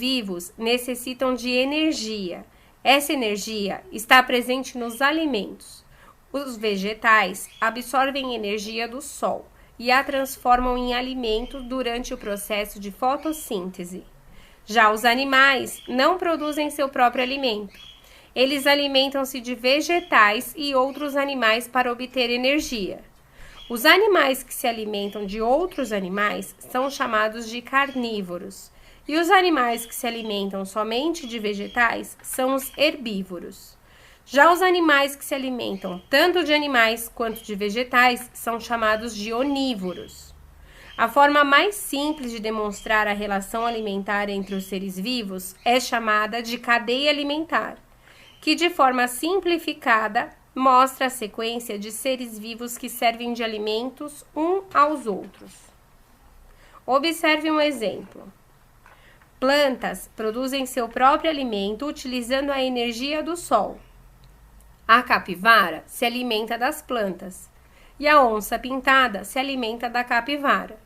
vivos necessitam de energia. Essa energia está presente nos alimentos. Os vegetais absorvem energia do sol e a transformam em alimento durante o processo de fotossíntese. Já os animais não produzem seu próprio alimento. Eles alimentam-se de vegetais e outros animais para obter energia. Os animais que se alimentam de outros animais são chamados de carnívoros, e os animais que se alimentam somente de vegetais são os herbívoros. Já os animais que se alimentam tanto de animais quanto de vegetais são chamados de onívoros. A forma mais simples de demonstrar a relação alimentar entre os seres vivos é chamada de cadeia alimentar, que de forma simplificada mostra a sequência de seres vivos que servem de alimentos uns aos outros. Observe um exemplo. Plantas produzem seu próprio alimento utilizando a energia do sol. A capivara se alimenta das plantas e a onça-pintada se alimenta da capivara.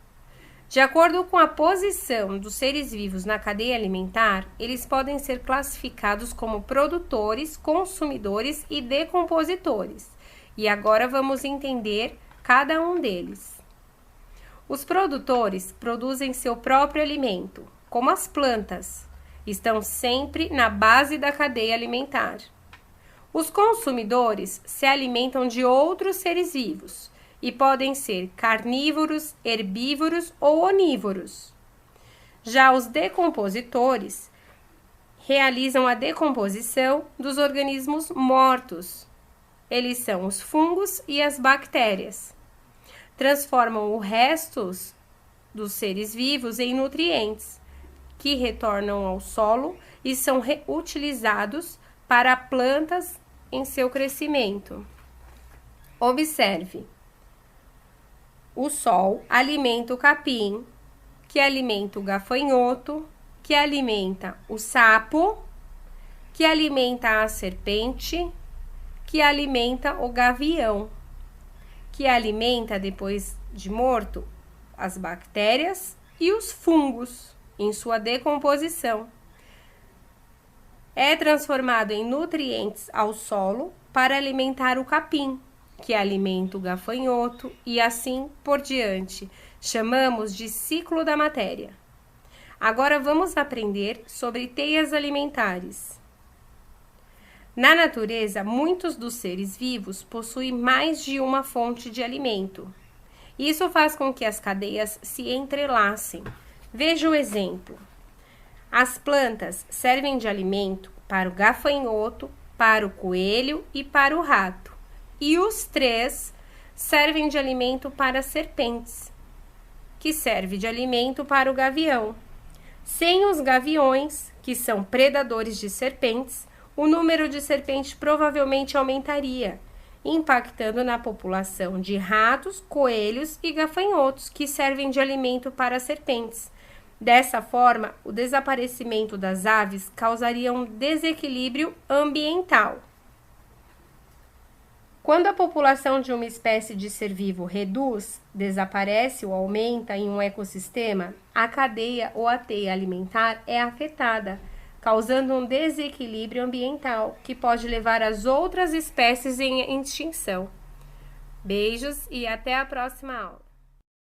De acordo com a posição dos seres vivos na cadeia alimentar, eles podem ser classificados como produtores, consumidores e decompositores. E agora vamos entender cada um deles. Os produtores produzem seu próprio alimento, como as plantas, estão sempre na base da cadeia alimentar. Os consumidores se alimentam de outros seres vivos e podem ser carnívoros, herbívoros ou onívoros. Já os decompositores realizam a decomposição dos organismos mortos. Eles são os fungos e as bactérias. Transformam os restos dos seres vivos em nutrientes, que retornam ao solo e são reutilizados para plantas em seu crescimento. Observe. O sol alimenta o capim, que alimenta o gafanhoto, que alimenta o sapo, que alimenta a serpente, que alimenta o gavião, que alimenta, depois de morto, as bactérias e os fungos em sua decomposição. É transformado em nutrientes ao solo para alimentar o capim, que alimenta o gafanhoto e assim por diante. Chamamos de ciclo da matéria. Agora vamos aprender sobre teias alimentares. Na natureza, muitos dos seres vivos possuem mais de uma fonte de alimento. Isso faz com que as cadeias se entrelacem. Veja o exemplo. As plantas servem de alimento para o gafanhoto, para o coelho e para o rato. E os três servem de alimento para as serpentes, que serve de alimento para o gavião. Sem os gaviões, que são predadores de serpentes, o número de serpentes provavelmente aumentaria, impactando na população de ratos, coelhos e gafanhotos, que servem de alimento para as serpentes. Dessa forma, o desaparecimento das aves causaria um desequilíbrio ambiental. Quando a população de uma espécie de ser vivo reduz, desaparece ou aumenta em um ecossistema, a cadeia ou a teia alimentar é afetada, causando um desequilíbrio ambiental que pode levar as outras espécies em extinção. Beijos e até a próxima aula.